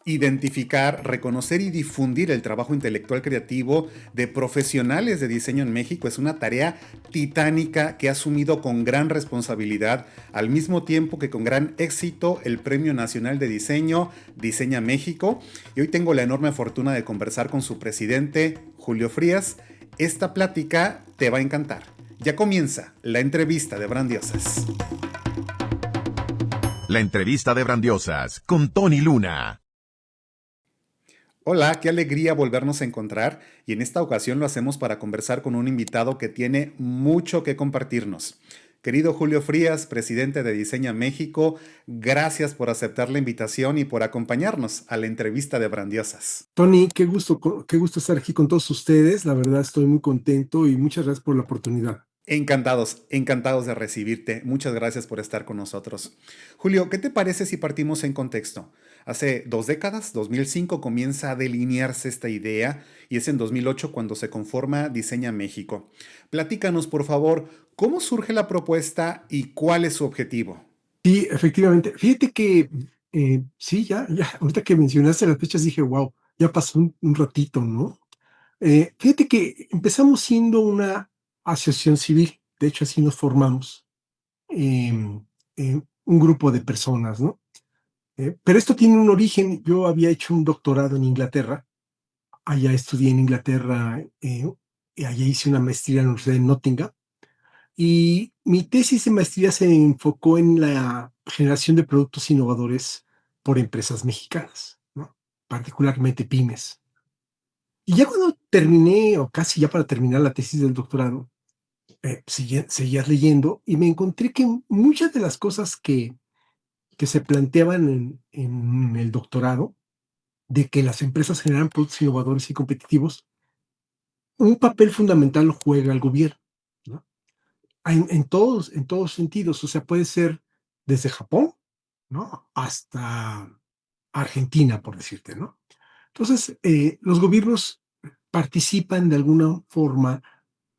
Identificar, reconocer y difundir el trabajo intelectual creativo de profesionales de diseño en México es una tarea titánica que ha asumido con gran responsabilidad, al mismo tiempo que con gran éxito el Premio Nacional de Diseño Diseña México. Y hoy tengo la enorme fortuna de conversar con su presidente, Julio Frías. Esta plática te va a encantar. Ya comienza la entrevista de Brandiosas. La entrevista de Brandiosas con Tony Luna. Hola, qué alegría volvernos a encontrar y en esta ocasión lo hacemos para conversar con un invitado que tiene mucho que compartirnos. Querido Julio Frías, presidente de Diseña México, gracias por aceptar la invitación y por acompañarnos a la entrevista de Brandiosas. Tony, qué gusto estar aquí con todos ustedes. La verdad estoy muy contento y muchas gracias por la oportunidad. Encantados, encantados de recibirte. Muchas gracias por estar con nosotros. Julio, ¿qué te parece si partimos en contexto? Hace 2 décadas, 2005, comienza a delinearse esta idea y es en 2008 cuando se conforma Diseña México. Platícanos, por favor, cómo surge la propuesta y cuál es su objetivo. Sí, efectivamente. Fíjate que sí, ahorita que mencionaste las fechas dije, wow, ya pasó un ratito, ¿no? Fíjate que empezamos siendo una asociación civil, de hecho así nos formamos, un grupo de personas, ¿no? Pero esto tiene un origen. Yo había hecho un doctorado en Inglaterra. Allá estudié en Inglaterra, y allá hice una maestría en la Universidad de Nottingham. Y mi tesis de maestría se enfocó en la generación de productos innovadores por empresas mexicanas, ¿no? Particularmente pymes. Y ya cuando terminé, o casi ya para terminar la tesis del doctorado, seguías leyendo y me encontré que muchas de las cosas que se planteaban en el doctorado, de que las empresas generan productos innovadores y competitivos, un papel fundamental lo juega el gobierno, ¿no? En todos sentidos. O sea, puede ser desde Japón, ¿no? Hasta Argentina, por decirte, ¿no? Entonces, los gobiernos participan de alguna forma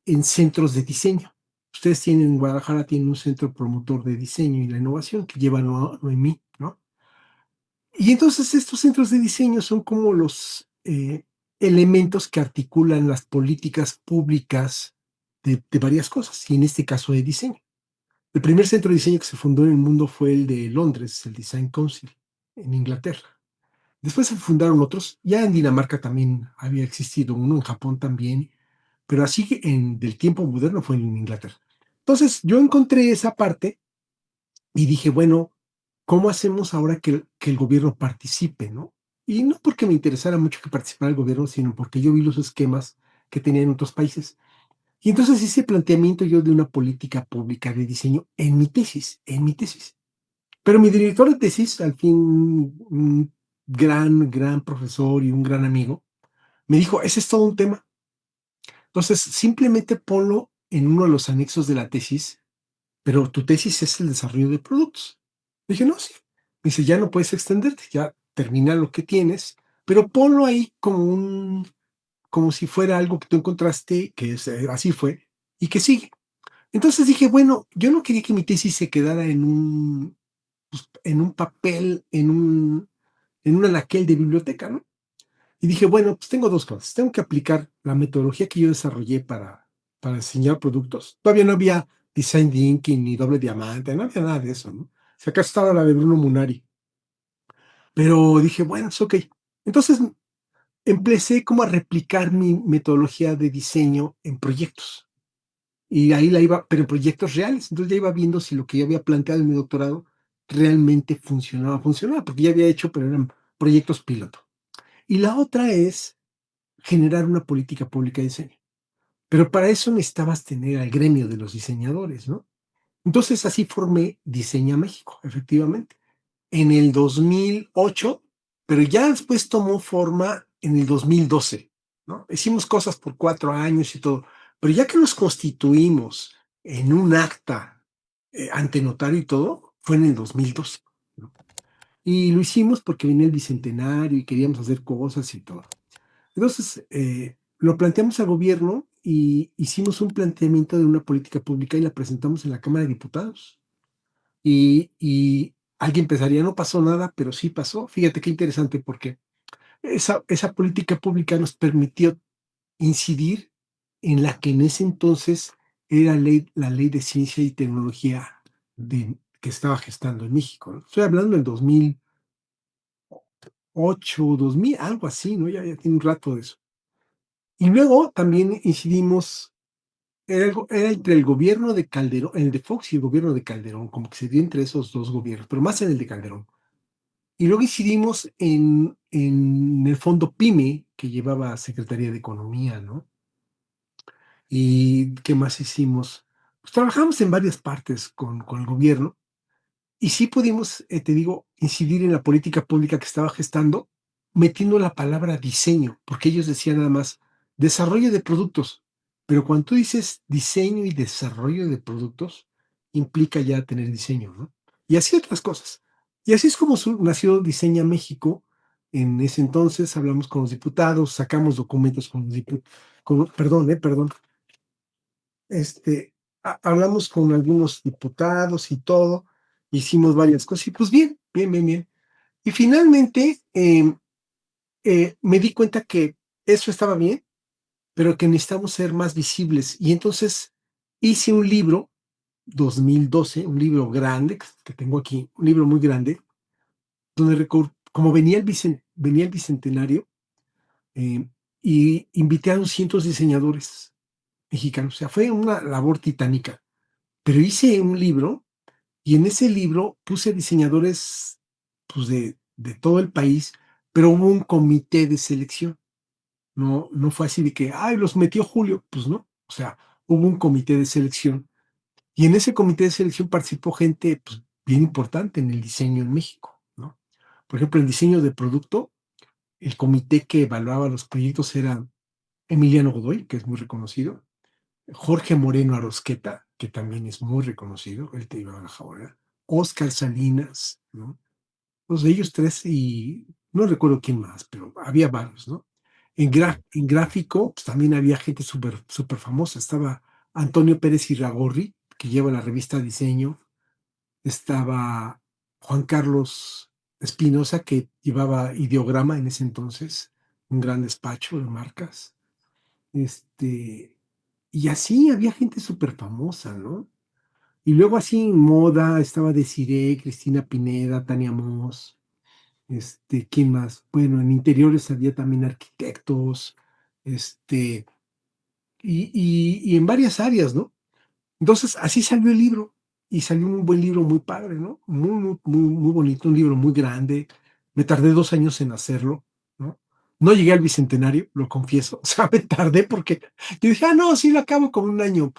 en centros de diseño. Ustedes tienen en Guadalajara, tienen un centro promotor de diseño y la innovación que lleva Noemí, ¿no? Y entonces estos centros de diseño son como los elementos que articulan las políticas públicas de varias cosas, y en este caso de diseño. El primer centro de diseño que se fundó en el mundo fue el de Londres, el Design Council, en Inglaterra. Después se fundaron otros. Ya en Dinamarca también había existido uno, en Japón también, pero así que del tiempo moderno fue en Inglaterra. Entonces yo encontré esa parte y dije, bueno, ¿cómo hacemos ahora que el gobierno participe, no? Y no porque me interesara mucho que participara el gobierno, sino porque yo vi los esquemas que tenían otros países. Y entonces hice planteamiento yo de una política pública de diseño en mi tesis. Pero mi director de tesis, al fin, un gran profesor y un gran amigo, me dijo, ese es todo un tema. Entonces, simplemente ponlo en uno de los anexos de la tesis, pero tu tesis es el desarrollo de productos. Dije, no, sí. Me dice, ya no puedes extenderte, ya termina lo que tienes, pero ponlo ahí como si fuera algo que tú encontraste, que así fue, y que sigue. Entonces dije, bueno, yo no quería que mi tesis se quedara en un papel, en un anaquel de biblioteca, ¿no? Y dije, bueno, pues tengo dos cosas. Tengo que aplicar la metodología que yo desarrollé para diseñar productos. Todavía no había design thinking ni doble diamante, no había nada de eso, ¿no? Si acaso estaba la de Bruno Munari. Pero dije, bueno, es ok. Entonces empecé como a replicar mi metodología de diseño en proyectos. Y ahí la iba, pero en proyectos reales. Entonces ya iba viendo si lo que yo había planteado en mi doctorado realmente funcionaba, porque ya había hecho, pero eran proyectos piloto. Y la otra es generar una política pública de diseño. Pero para eso necesitabas tener al gremio de los diseñadores, ¿no? Entonces así formé Diseña México, efectivamente, en el 2008, pero ya después tomó forma en el 2012, ¿no? Hicimos cosas por 4 años y todo, pero ya que nos constituimos en un acta ante notario y todo, fue en el 2012, ¿no? Y lo hicimos porque venía el bicentenario y queríamos hacer cosas y todo. Entonces, lo planteamos al gobierno y hicimos un planteamiento de una política pública y la presentamos en la Cámara de Diputados. Y Alguien pensaría, no pasó nada, pero sí pasó. Fíjate qué interesante, porque esa política pública nos permitió incidir en la que en ese entonces era la ley de ciencia y tecnología que estaba gestando en México, ¿no? Estoy hablando del 2008, 2000, algo así, ¿no? Ya tiene un rato de eso. Y luego también incidimos, era entre el gobierno de Calderón, el de Fox y el gobierno de Calderón, como que se dio entre esos dos gobiernos, pero más en el de Calderón. Y luego incidimos en el fondo PYME que llevaba Secretaría de Economía, ¿no? ¿Y qué más hicimos? Pues trabajamos en varias partes con el gobierno y sí pudimos, te digo, incidir en la política pública que estaba gestando, metiendo la palabra diseño, porque ellos decían nada más desarrollo de productos, pero cuando tú dices diseño y desarrollo de productos, implica ya tener diseño, ¿no? Y así otras cosas. Y así es como nació Diseña México. En ese entonces hablamos con los diputados, sacamos documentos con los diputados, perdón, este, hablamos con algunos diputados y todo, hicimos varias cosas y pues bien, bien, bien, bien. Y finalmente me di cuenta que eso estaba bien, pero que necesitamos ser más visibles. Y entonces hice un libro, 2012, un libro grande, que tengo aquí, un libro muy grande, donde como venía el bicentenario, eh, y invité a 200 diseñadores mexicanos. O sea, fue una labor titánica. Pero hice un libro y en ese libro puse diseñadores pues, de todo el país, pero hubo un comité de selección. No, no fue así de que, ay, los metió Julio. Pues no. O sea, hubo un comité de selección. Y en ese comité de selección participó gente pues, bien importante en el diseño en México, ¿no? Por ejemplo, en diseño de producto, el comité que evaluaba los proyectos era Emiliano Godoy, que es muy reconocido, Jorge Moreno Arosqueta, que también es muy reconocido, él te iba a ahora, Oscar Salinas, ¿no? Pues de ellos tres y no recuerdo quién más, pero había varios, ¿no? En gráfico, pues también había gente súper súper famosa. Estaba Antonio Pérez Iragorri, que lleva la revista Diseño. Estaba Juan Carlos Espinosa, que llevaba Ideograma en ese entonces, un gran despacho de marcas. Este, y así había gente súper famosa, ¿no? Y luego así en moda estaba Desiree, Cristina Pineda, Tania Moss, ¿quién más? Bueno, en interiores había también arquitectos, este, y en varias áreas, ¿no? Entonces, así salió el libro, y salió un buen libro muy padre, ¿no? Muy, muy, muy, muy bonito, un libro muy grande. Me tardé 2 años en hacerlo, ¿no? No llegué al bicentenario, lo confieso. O sea, me tardé porque yo dije, no, sí lo acabo con un año.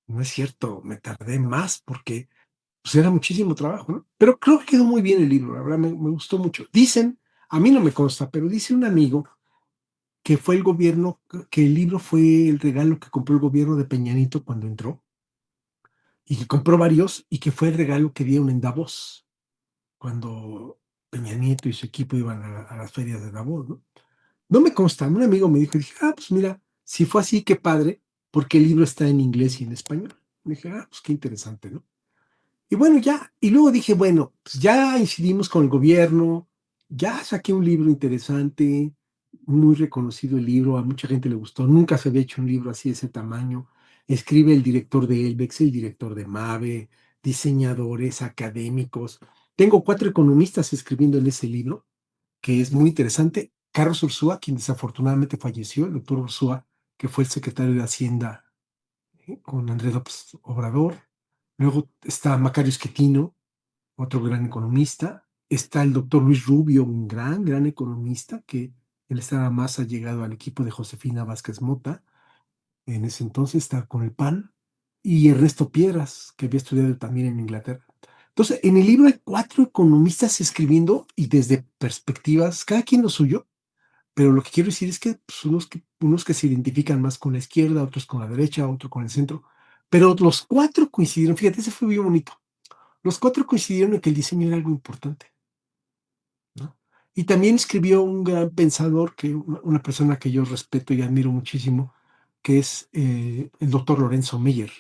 No es cierto, me tardé más porque pues, era muchísimo trabajo, ¿no? Pero creo que quedó muy bien el libro, la verdad me gustó mucho. Dicen, a mí no me consta, pero dice un amigo que fue el gobierno, que el libro fue el regalo que compró el gobierno de Peña Nieto cuando entró y que compró varios y que fue el regalo que dieron en Davos cuando Peña Nieto y su equipo iban a las ferias de Davos, ¿no? No me consta, un amigo me dijo, dije, pues mira, si fue así, qué padre, porque el libro está en inglés y en español. Dije, pues qué interesante, ¿no? Y bueno, ya, y luego dije, bueno, pues ya incidimos con el gobierno, ya saqué un libro interesante, muy reconocido el libro, a mucha gente le gustó, nunca se había hecho un libro así de ese tamaño. Escribe el director de Elbex, el director de Mave, diseñadores, académicos. Tengo 4 economistas escribiendo en ese libro, que es muy interesante. Carlos Ursúa, quien desafortunadamente falleció, el doctor Ursúa, que fue el secretario de Hacienda con Andrés López Obrador. Luego está Macario Schettino, otro gran economista. Está el doctor Luis Rubio, un gran, gran economista, que él estaba más allegado al equipo de Josefina Vázquez Mota. En ese entonces está con el PAN. Y Ernesto Piedras, que había estudiado también en Inglaterra. Entonces, en el libro hay 4 economistas escribiendo y desde perspectivas, cada quien lo suyo, pero lo que quiero decir es que pues, unos que se identifican más con la izquierda, otros con la derecha, otro con el centro, pero los 4 coincidieron, fíjate, ese fue bien bonito. Los 4 coincidieron en que el diseño era algo importante, ¿no? Y también escribió un gran pensador, una persona que yo respeto y admiro muchísimo, que es el doctor Lorenzo Meyer.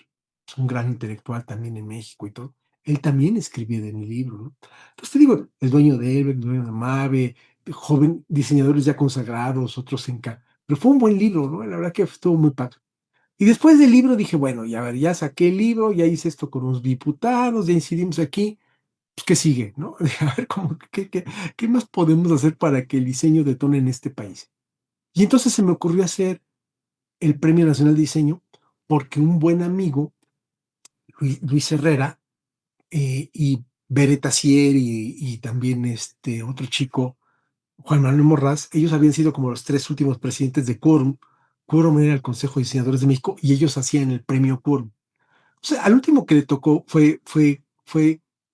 Es un gran intelectual también en México y todo. él también escribía en el libro, ¿no? Entonces te digo, el dueño de Elber, el dueño de Mave, joven, diseñadores ya consagrados, otros en pero fue un buen libro, ¿no? La verdad que estuvo muy padre. Y después del libro dije, bueno, ya, a ver, ya saqué el libro, ya hice esto con los diputados, ya incidimos aquí, pues, ¿qué sigue, no? A ver, ¿cómo, qué más podemos hacer para que el diseño detone en este país? Y entonces se me ocurrió hacer el Premio Nacional de Diseño porque un buen amigo, Luis Herrera, y Bere Tassier y también otro chico, Juan Manuel Morraz, ellos habían sido como los tres últimos presidentes de Quórum. Quórum era el Consejo de Diseñadores de México y ellos hacían el premio Quórum. O sea, al último que le tocó fue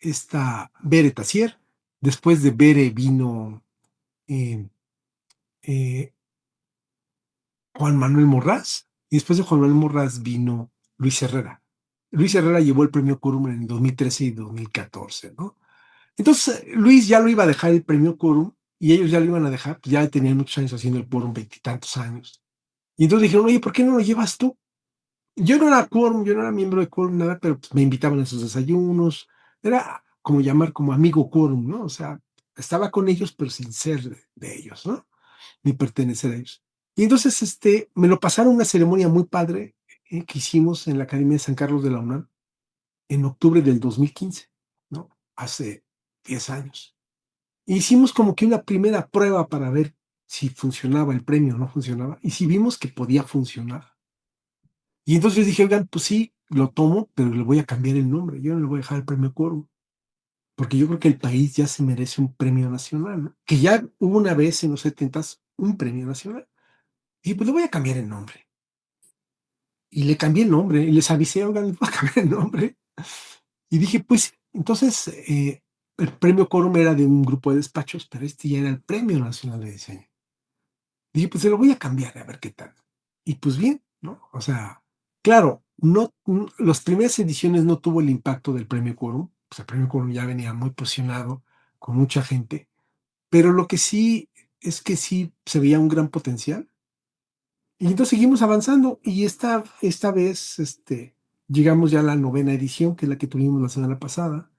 esta Bere Tassier. Después de Bere vino eh, eh, Juan Manuel Morraz y después de Juan Manuel Morraz vino Luis Herrera. Luis Herrera llevó el premio Quórum en 2013 y 2014, ¿no? Entonces, Luis ya lo iba a dejar el premio Quórum y ellos ya lo iban a dejar, pues ya tenían muchos años haciendo el Quórum, veintitantos años. Y entonces dijeron, oye, ¿por qué no lo llevas tú? Yo no era Quórum, yo no era miembro de Quórum, nada, pero pues, me invitaban a sus desayunos. Era como llamar como amigo Quórum, ¿no? O sea, estaba con ellos, pero sin ser de ellos, ¿no? Ni pertenecer a ellos. Y entonces, me lo pasaron una ceremonia muy padre que hicimos en la Academia de San Carlos de la UNAM en octubre del 2015, ¿no? Hace 10 años. Hicimos como que una primera prueba para ver si funcionaba el premio o no funcionaba, y si vimos que podía funcionar. Y entonces dije, oigan, pues sí, lo tomo, pero le voy a cambiar el nombre. Yo no le voy a dejar el premio Quórum, porque yo creo que el país ya se merece un premio nacional, ¿no? Que ya hubo una vez en los setentas un premio nacional. Y pues le voy a cambiar el nombre. Y le cambié el nombre, y les avisé, oigan, les voy a cambiar el nombre. Y dije, pues, entonces, el premio Quórum era de un grupo de despachos, pero este ya era el Premio Nacional de Diseño. Dije, pues se lo voy a cambiar a ver qué tal. Y pues bien, ¿no? O sea, claro, las primeras ediciones no tuvo el impacto del premio Quórum, pues el premio Quórum ya venía muy posicionado con mucha gente, pero lo que sí es que sí se veía un gran potencial. Y entonces seguimos avanzando y esta vez llegamos ya a la novena edición, que es la que tuvimos la semana pasada.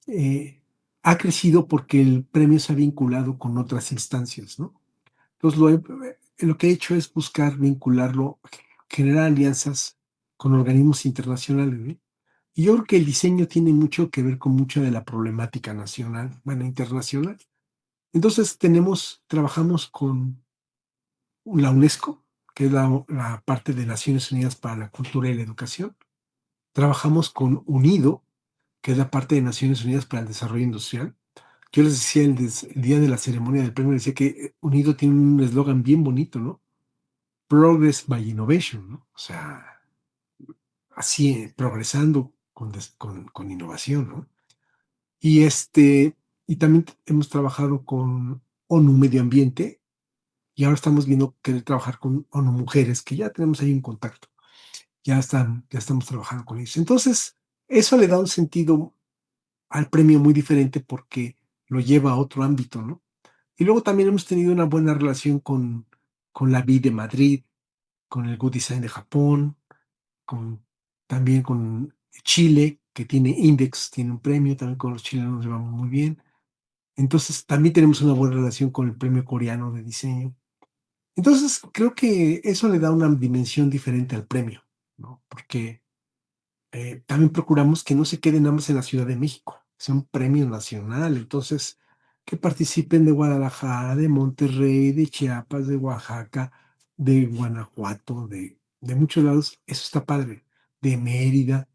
eh, ha crecido porque el premio se ha vinculado con otras instancias, ¿no? Entonces, lo que he hecho es buscar vincularlo, generar alianzas con organismos internacionales, ¿no? Y yo creo que el diseño tiene mucho que ver con mucha de la problemática nacional, bueno, internacional. Entonces, trabajamos con la UNESCO, que es la parte de Naciones Unidas para la Cultura y la Educación. Trabajamos con UNIDO, que es la parte de Naciones Unidas para el Desarrollo Industrial. Yo les decía el día de la ceremonia del premio, decía que UNIDO tiene un eslogan bien bonito, ¿no? Progress by Innovation, ¿no? O sea, así progresando con innovación, ¿no? Y y también hemos trabajado con ONU Medio Ambiente y ahora estamos viendo querer trabajar con ONU Mujeres, que ya tenemos ahí un contacto, ya estamos trabajando con ellos. Entonces, eso le da un sentido al premio muy diferente porque lo lleva a otro ámbito, ¿no? Y luego también hemos tenido una buena relación con la BI de Madrid, con el Good Design de Japón, también con Chile, que tiene Index, tiene un premio, también con los chilenos nos llevamos muy bien. Entonces, también tenemos una buena relación con el premio coreano de diseño. Entonces, creo que eso le da una dimensión diferente al premio, ¿no? Porque también procuramos que no se quede nada más en la Ciudad de México, sea un premio nacional. Entonces, que participen de Guadalajara, de Monterrey, de Chiapas, de Oaxaca, de Guanajuato, de muchos lados. Eso está padre. De Mérida.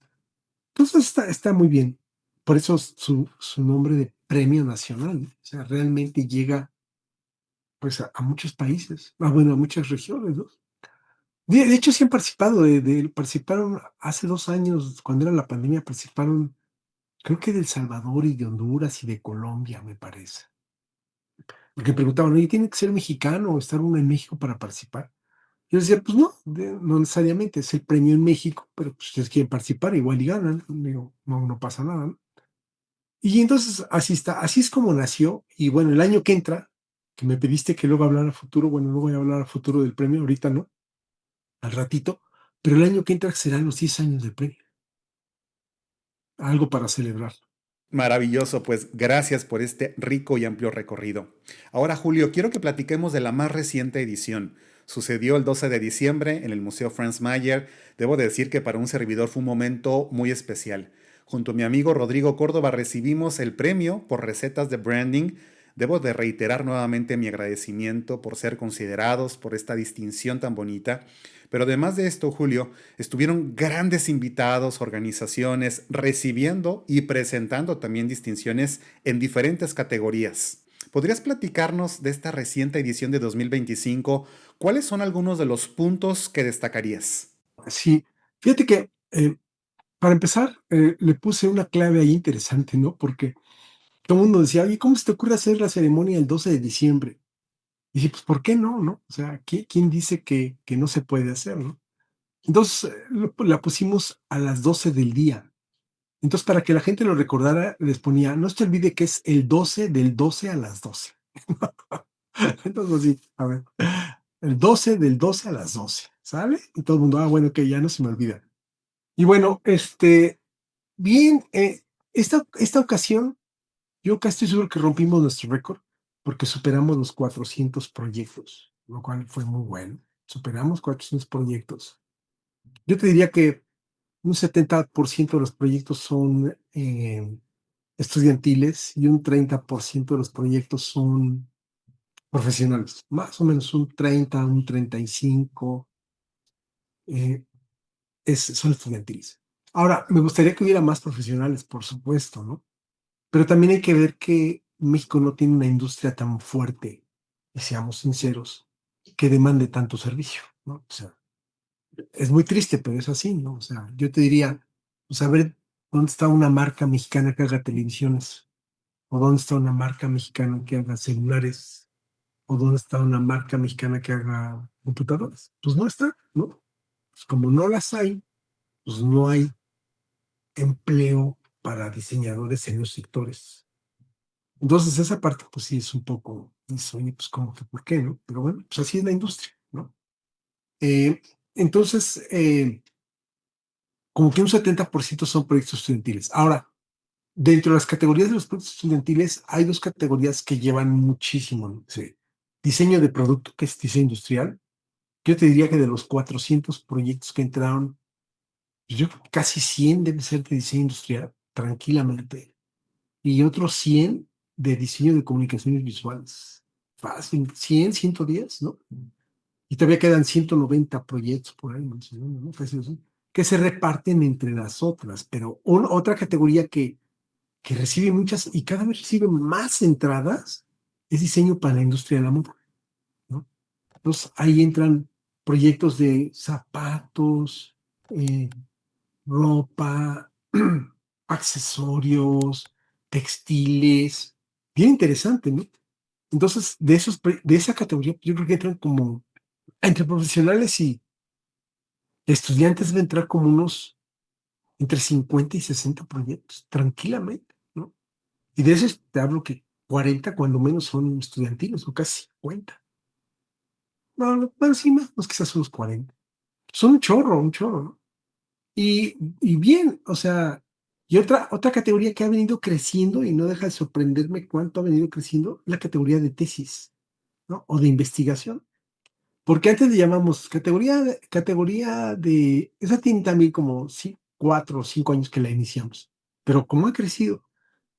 Entonces está muy bien. Por eso su nombre de premio nacional, ¿no? O sea, realmente llega pues a muchos países, bueno, a muchas regiones, ¿no? De hecho, sí han participado, participaron hace 2 años, cuando era la pandemia, participaron, creo que de El Salvador y de Honduras y de Colombia, me parece. Porque preguntaban, oye, ¿tiene que ser mexicano o estar uno en México para participar? Yo decía, pues no, no necesariamente, es el premio en México, pero pues, si ustedes quieren participar, igual y ganan. Digo, no, no pasa nada, ¿no? Y entonces así está, así es como nació. Y bueno, el año que entra, que me pediste que luego hablara a futuro, bueno, no voy a hablar a futuro del premio, ahorita no, al ratito, pero el año que entra serán los 10 años del premio. algo para celebrar. Maravilloso, pues gracias por este rico y amplio recorrido. Ahora, Julio, quiero que platiquemos de la más reciente edición. Sucedió el 12 de diciembre en el Museo Franz Mayer. Debo decir que para un servidor fue un momento muy especial. Junto a mi amigo Rodrigo Córdoba recibimos el premio por recetas de branding. Debo de reiterar nuevamente mi agradecimiento por ser considerados por esta distinción tan bonita. Pero además de esto, Julio, estuvieron grandes invitados, organizaciones, recibiendo y presentando también distinciones en diferentes categorías. ¿Podrías platicarnos de esta reciente edición de 2025? ¿Cuáles son algunos de los puntos que destacarías? Sí, fíjate que para empezar, le puse una clave ahí interesante, ¿no? Porque todo el mundo decía, oye, ¿cómo se te ocurre hacer la ceremonia el 12 de diciembre? Y dije, pues, ¿por qué no? ¿No? O sea, ¿quién dice que no se puede hacer, ¿no? Entonces, la pusimos a las 12 del día. Entonces, para que la gente lo recordara, les ponía, no se te olvide que es el 12 del 12 a las 12. Entonces, así, a ver, el 12 del 12 a las 12, ¿sale? Y todo el mundo, bueno, que ya no se me olvida. Y bueno, bien, esta ocasión, yo casi estoy seguro que rompimos nuestro récord porque superamos los 400 proyectos, lo cual fue muy bueno. Superamos 400 proyectos. Yo te diría que un 70% de los proyectos son estudiantiles y un 30% de los proyectos son profesionales, más o menos un 30, un 35, eh, son estudiantiles. Ahora, me gustaría que hubiera más profesionales, por supuesto, ¿no? Pero también hay que ver que México no tiene una industria tan fuerte, y seamos sinceros, que demande tanto servicio, ¿no? O sea, es muy triste, pero es así, ¿no? O sea, yo te diría, pues a ver, ¿dónde está una marca mexicana que haga televisiones? ¿O dónde está una marca mexicana que haga celulares? ¿O dónde está una marca mexicana que haga computadoras? Pues no está, ¿no? Pues como no las hay, pues no hay empleo para diseñadores en los sectores. Entonces, esa parte, pues sí, es un poco, oye, pues como que, ¿por qué, no? Pero bueno, pues así es la industria, ¿no? Eh, entonces, como que un 70% son proyectos estudiantiles. Ahora, dentro de las categorías de los proyectos estudiantiles, hay dos categorías que llevan muchísimo, ¿no? Sí. Diseño de producto, que es diseño industrial. Yo te diría que de los 400 proyectos que entraron, pues yo creo que casi 100 deben ser de diseño industrial, tranquilamente. Y otros 100 de diseño de comunicaciones visuales. Fácil, 100, 110, ¿no? Y todavía quedan 190 proyectos por ahí, ¿no? Fácil, ¿sí? Que se reparten entre las otras, pero otra categoría que recibe muchas y cada vez recibe más entradas es diseño para la industria de la moda, ¿no? Entonces ahí entran proyectos de zapatos, eh, ropa, accesorios, textiles, bien interesante, ¿no? Entonces, de esa categoría, yo creo que entran como entre profesionales y estudiantes debe entrar como unos entre 50 y 60 proyectos, tranquilamente, ¿no? Y de esos te hablo que 40 cuando menos son estudiantiles, o casi 50. No, no, bueno, sí, más quizás unos 40. Son un chorro, ¿no? Y bien, o sea, y otra categoría que ha venido creciendo y no deja de sorprenderme cuánto ha venido creciendo, la categoría de tesis, ¿no? O de investigación. Porque antes le llamamos esa tiene también como 4 o 5 años que la iniciamos. Pero como ha crecido,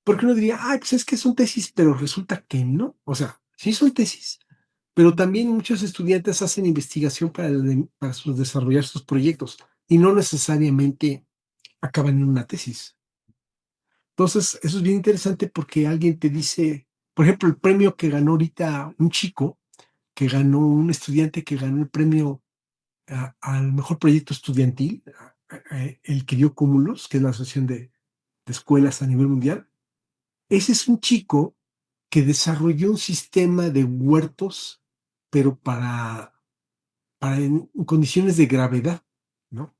¿por qué uno diría, pues es que son tesis, pero resulta que no? O sea, sí son tesis, pero también muchos estudiantes hacen investigación para desarrollar sus proyectos y no necesariamente acaban en una tesis. Entonces, eso es bien interesante porque alguien te dice, por ejemplo, el premio que ganó ahorita un chico, un estudiante que ganó el premio al mejor proyecto estudiantil, el que dio Cúmulos, que es la asociación de escuelas a nivel mundial. Ese es un chico que desarrolló un sistema de huertos, pero para en condiciones de gravedad, ¿no?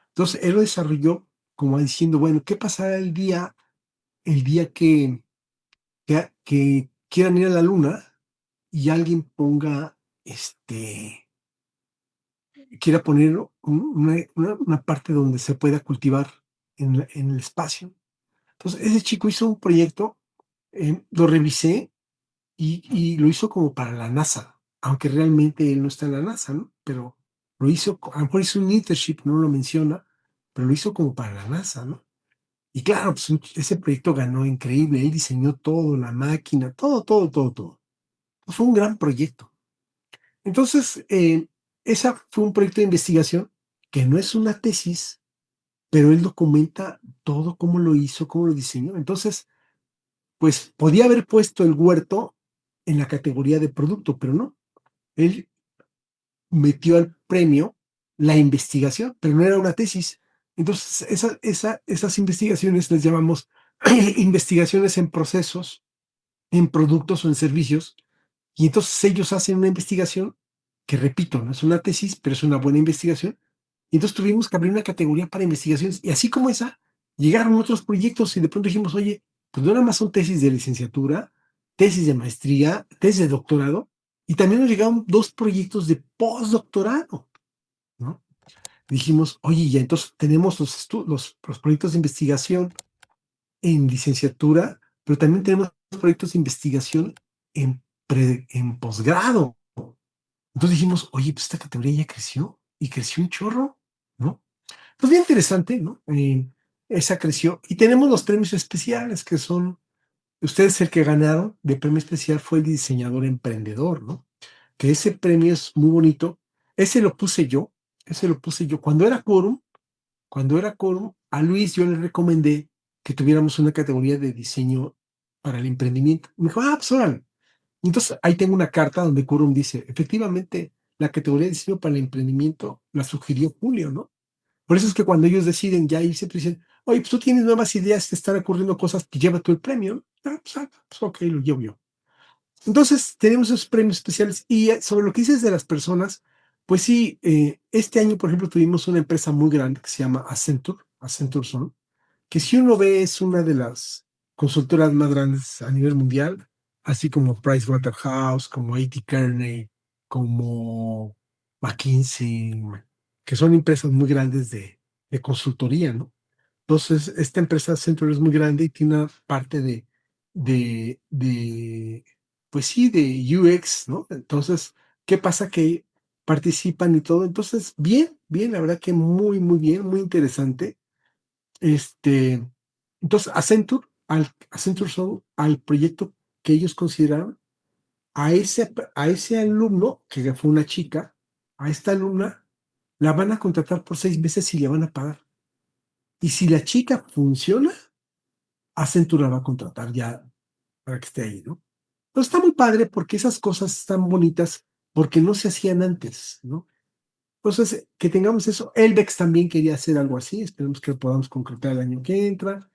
Entonces, él lo desarrolló como diciendo, bueno, ¿qué pasará el día que quieran ir a la luna y alguien quiera poner una parte donde se pueda cultivar en el espacio? Entonces, ese chico hizo un proyecto, lo revisé y lo hizo como para la NASA, aunque realmente él no está en la NASA, ¿no? Pero lo hizo, a lo mejor hizo un internship, no lo menciona, pero lo hizo como para la NASA, ¿no? Y claro, pues ese proyecto ganó increíble, él diseñó todo, la máquina, todo, todo, todo, todo. Fue un gran proyecto. Entonces, esa fue un proyecto de investigación que no es una tesis, pero él documenta todo, cómo lo hizo, cómo lo diseñó. Entonces, pues podía haber puesto el huerto en la categoría de producto, pero no. Él metió al premio la investigación, pero no era una tesis. Entonces, esas investigaciones les llamamos investigaciones en procesos, en productos o en servicios. Y entonces ellos hacen una investigación que, repito, no es una tesis, pero es una buena investigación. Y entonces tuvimos que abrir una categoría para investigaciones. Y así como esa, llegaron otros proyectos y de pronto dijimos, oye, pues no nada más son tesis de licenciatura, tesis de maestría, tesis de doctorado, y también nos llegaron 2 proyectos de postdoctorado, ¿no? Dijimos, oye, ya entonces tenemos los proyectos de investigación en licenciatura, pero también tenemos proyectos de investigación en posgrado. Entonces dijimos, oye, pues esta categoría ya creció y creció un chorro, ¿no? Pues bien interesante, ¿no? Esa creció. Y tenemos los premios especiales, que son, ustedes el que ganaron de premio especial fue el diseñador emprendedor, ¿no? Que ese premio es muy bonito. Ese lo puse yo, ese lo puse yo. Cuando era quórum, a Luis yo le recomendé que tuviéramos una categoría de diseño para el emprendimiento. Me dijo, pues órale. Entonces ahí tengo una carta donde Quorum dice, efectivamente, la categoría de diseño para el emprendimiento la sugirió Julio, ¿no? Por eso es que cuando ellos deciden ya irse, pues dicen, oye, pues tú tienes nuevas ideas, te están ocurriendo cosas, pues lleva tú el premio, ¿no? Pues ok, lo llevo yo. Entonces, tenemos esos premios especiales. Y sobre lo que dices de las personas, pues sí, este año, por ejemplo, tuvimos una empresa muy grande que se llama Accenture Son, que si uno ve es una de las consultoras más grandes a nivel mundial, así como Pricewaterhouse, como A.T. Kearney, como McKinsey, que son empresas muy grandes de consultoría, ¿no? Entonces, esta empresa Accenture es muy grande y tiene una parte de, pues sí, de UX, ¿no? Entonces, ¿qué pasa? Que participan y todo. Entonces, bien, bien, la verdad que muy, muy bien, muy interesante. Este, entonces, Accenture Soul, al proyecto que ellos consideraron, a ese alumno, que fue una chica, a esta alumna, la van a contratar por 6 meses y le van a pagar. Y si la chica funciona, Accenture la va a contratar ya para que esté ahí, ¿no? Pero está muy padre porque esas cosas están bonitas porque no se hacían antes, ¿no? Entonces, que tengamos eso. Elbex también quería hacer algo así, esperemos que lo podamos concretar el año que entra.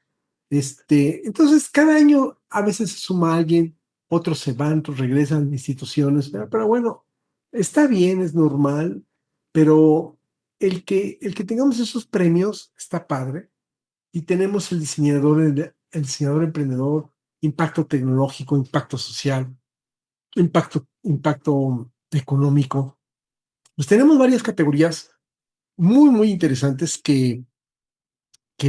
Entonces, cada año a veces se suma alguien, otros se van, otros regresan, instituciones, pero bueno, está bien, es normal, pero el que tengamos esos premios está padre. Y tenemos el diseñador emprendedor, impacto tecnológico, impacto social, impacto económico. Pues tenemos varias categorías muy, muy interesantes que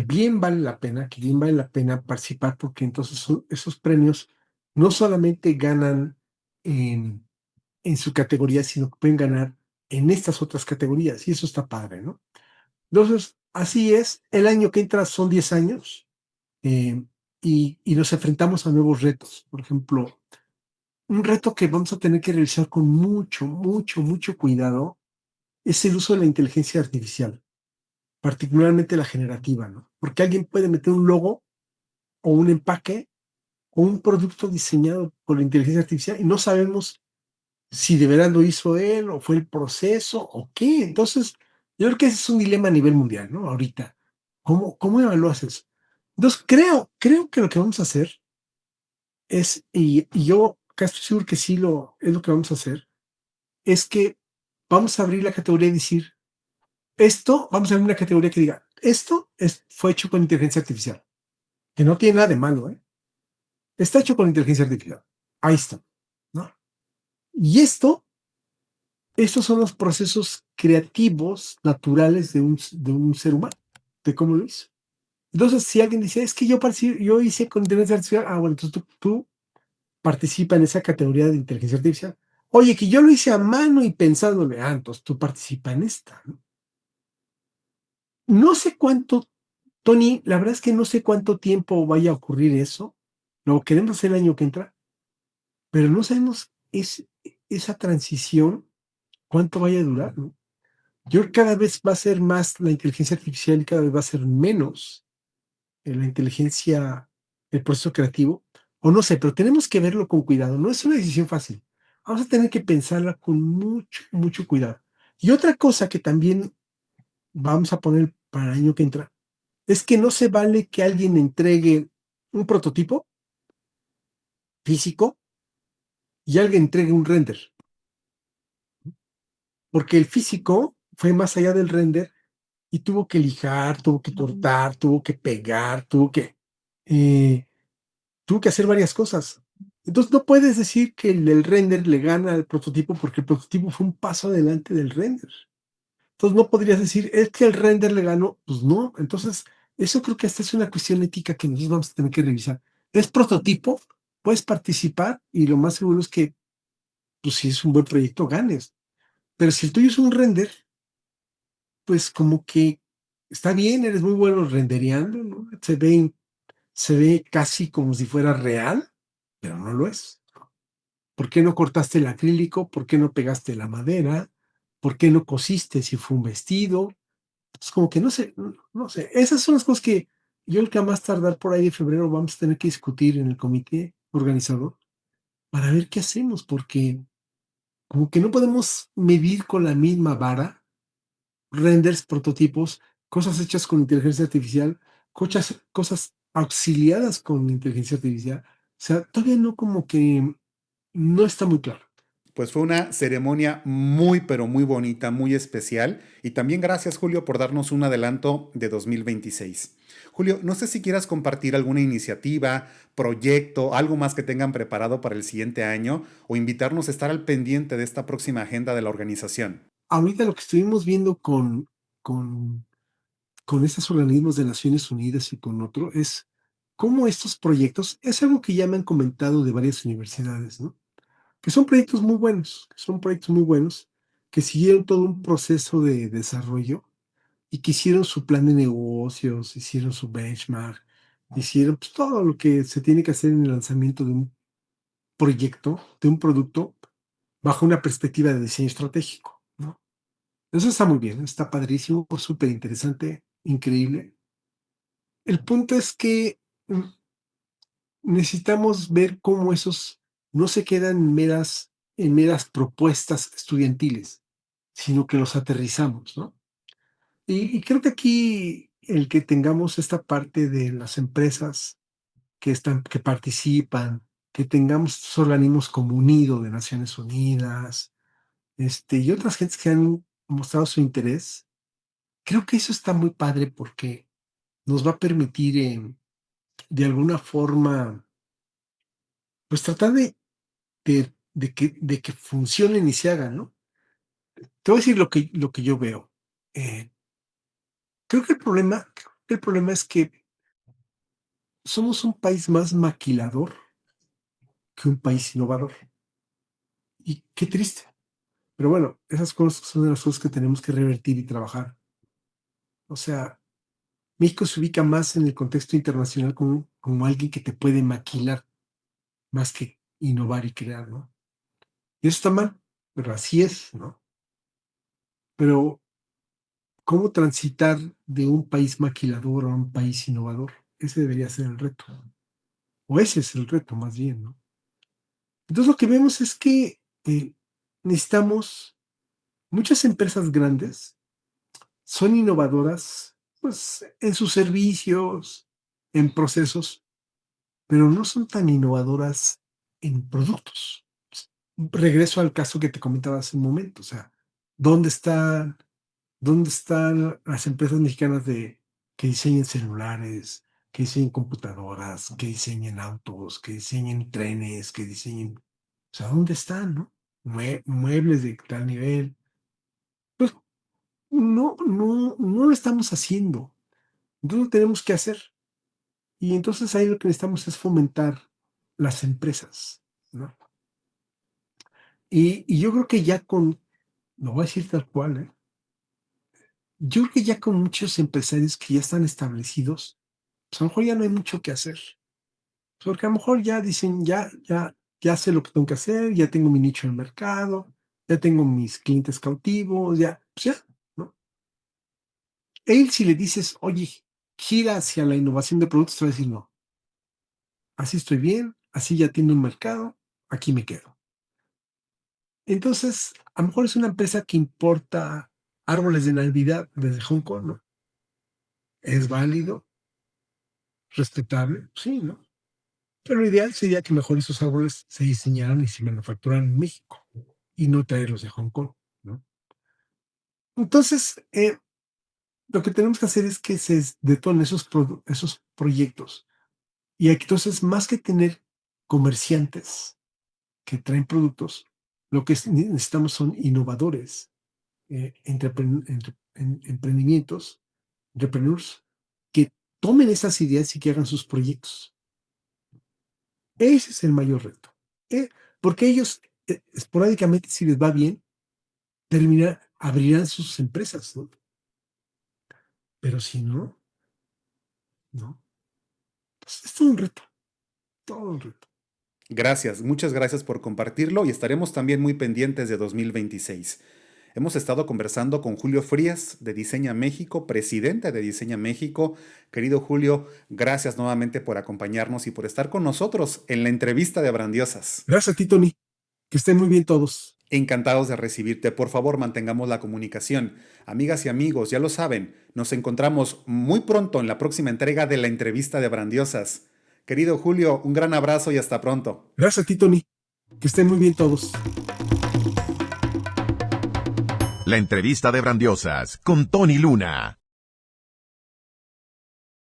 bien vale la pena participar, porque entonces esos premios no solamente ganan en su categoría, sino que pueden ganar en estas otras categorías, y eso está padre, ¿no? Entonces, así es, el año que entra son 10 años, eh, y nos enfrentamos a nuevos retos. Por ejemplo, un reto que vamos a tener que realizar con mucho, mucho, mucho cuidado es el uso de la inteligencia artificial, particularmente la generativa, ¿no? Porque alguien puede meter un logo o un empaque o un producto diseñado por la inteligencia artificial y no sabemos si de verdad lo hizo él o fue el proceso o qué. Entonces, yo creo que ese es un dilema a nivel mundial, ¿no? Ahorita, ¿cómo evalúas eso? Entonces, creo que lo que vamos a hacer y yo casi estoy seguro que es lo que vamos a hacer, es que vamos a abrir la categoría y decir, vamos a abrir una categoría que diga, fue hecho con inteligencia artificial, que no tiene nada de malo, ¿eh? Está hecho con inteligencia artificial. Ahí está, ¿no? Y estos son los procesos creativos naturales de un ser humano, de cómo lo hizo. Entonces, si alguien dice, es que yo hice con inteligencia artificial, bueno, entonces tú participa en esa categoría de inteligencia artificial. Oye, que yo lo hice a mano y pensándole, entonces tú participa en esta, ¿no? No sé cuánto, Tony, la verdad es que no sé cuánto tiempo vaya a ocurrir eso. Lo queremos hacer el año que entra, pero no sabemos esa transición, cuánto vaya a durar, ¿no? Yo creo que cada vez va a ser más la inteligencia artificial y cada vez va a ser menos la inteligencia, el proceso creativo, o no sé, pero tenemos que verlo con cuidado. No es una decisión fácil. Vamos a tener que pensarla con mucho, mucho cuidado. Y otra cosa que también vamos a poner para el año que entra es que no se vale que alguien entregue un prototipo físico y alguien entregue un render, porque el físico fue más allá del render y tuvo que lijar, tuvo que cortar, tuvo que pegar, eh, tuvo que hacer varias cosas. Entonces no puedes decir que el render le gana al prototipo porque el prototipo fue un paso adelante del render. Entonces no podrías decir, es que el render le ganó. Pues no. Entonces, eso creo que esta es una cuestión ética que nosotros vamos a tener que revisar. Es prototipo, puedes participar y lo más seguro es que, pues si es un buen proyecto, ganes. Pero si el tuyo es un render, pues como que está bien, eres muy bueno rendereando, ¿no? Se ve casi como si fuera real, pero no lo es. ¿Por qué no cortaste el acrílico? ¿Por qué no pegaste la madera? ¿Por qué no cosiste si fue un vestido? Es como que no sé, no sé. Esas son las cosas que yo creo que a más tardar por ahí de febrero vamos a tener que discutir en el comité organizador para ver qué hacemos, porque como que no podemos medir con la misma vara renders, prototipos, cosas hechas con inteligencia artificial, cosas auxiliadas con inteligencia artificial. O sea, todavía no como que no está muy claro. Pues fue una ceremonia muy, pero muy bonita, muy especial. Y también gracias, Julio, por darnos un adelanto de 2026. Julio, no sé si quieras compartir alguna iniciativa, proyecto, algo más que tengan preparado para el siguiente año o invitarnos a estar al pendiente de esta próxima agenda de la organización. Ahorita lo que estuvimos viendo con, con estos organismos de Naciones Unidas y con otro es cómo estos proyectos, es algo que ya me han comentado de varias universidades, ¿no? Que son proyectos muy buenos, que son proyectos muy buenos, que siguieron todo un proceso de desarrollo y que hicieron su plan de negocios, hicieron su benchmark, hicieron pues, todo lo que se tiene que hacer en el lanzamiento de un proyecto, de un producto, bajo una perspectiva de diseño estratégico, ¿no? Eso está muy bien, está padrísimo, súper interesante, increíble. El punto es que necesitamos ver cómo esos no se quedan en meras propuestas estudiantiles, sino que los aterrizamos, ¿no? Y creo que aquí el que tengamos esta parte de las empresas que participan, que tengamos estos organismos como UNIDO de Naciones Unidas, y otras gentes que han mostrado su interés, creo que eso está muy padre porque nos va a permitir de alguna forma, pues tratar de que funcionen y se hagan, ¿no? Te voy a decir lo que yo veo. Eh, creo que el problema es que somos un país más maquilador que un país innovador. Y qué triste. Pero bueno, esas cosas son de las cosas que tenemos que revertir y trabajar. O sea, México se ubica más en el contexto internacional como alguien que te puede maquilar más que innovar y crear, ¿no? Y eso está mal, pero así es, ¿no? Pero, ¿cómo transitar de un país maquilador a un país innovador? Ese debería ser el reto. O ese es el reto, más bien, ¿no? Entonces, lo que vemos es que necesitamos muchas empresas grandes, son innovadoras, pues, en sus servicios, en procesos, pero no son tan innovadoras en productos. Regreso al caso que te comentaba hace un momento, o sea, ¿dónde están ¿dónde están las empresas mexicanas que diseñen celulares, que diseñen computadoras, que diseñen autos, que diseñen trenes, que diseñen, o sea, ¿dónde están, no? Muebles de tal nivel. Pues no lo estamos haciendo. Entonces lo tenemos que hacer. Y entonces ahí lo que necesitamos es fomentar las empresas, ¿no? Y yo creo que ya lo voy a decir tal cual, ¿eh? Yo creo que ya con muchos empresarios que ya están establecidos, pues a lo mejor ya no hay mucho que hacer. Porque a lo mejor ya dicen, ya sé lo que tengo que hacer, ya tengo mi nicho en el mercado, ya tengo mis clientes cautivos, pues ya, ¿no? Él, si le dices, oye, gira hacia la innovación de productos, te va a decir, no, así estoy bien, así ya tiene un mercado, aquí me quedo. Entonces, a lo mejor es una empresa que importa árboles de Navidad desde Hong Kong, ¿no? Es válido, respetable, sí, ¿no? Pero lo ideal sería que mejor esos árboles se diseñaran y se manufacturaran en México y no traerlos de Hong Kong, ¿no? Entonces, lo que tenemos que hacer es que se detonen esos proyectos. Y aquí, entonces, más que tener comerciantes que traen productos, lo que necesitamos son innovadores, emprendimientos, entrepreneurs, que tomen esas ideas y que hagan sus proyectos. Ese es el mayor reto. ¿Eh? Porque ellos, esporádicamente, si les va bien, abrirán sus empresas, ¿no? Pero si no, no. Pues es todo un reto, todo un reto. Gracias, muchas gracias por compartirlo y estaremos también muy pendientes de 2026. Hemos estado conversando con Julio Frías de Diseña México, presidente de Diseña México. Querido Julio, gracias nuevamente por acompañarnos y por estar con nosotros en la entrevista de Brandiosas. Gracias a ti, Tony. Que estén muy bien todos. Encantados de recibirte. Por favor, mantengamos la comunicación. Amigas y amigos, ya lo saben, nos encontramos muy pronto en la próxima entrega de la entrevista de Brandiosas. Querido Julio, un gran abrazo y hasta pronto. Gracias a ti, Tony. Que estén muy bien todos. La entrevista de Brandiosas con Tony Luna.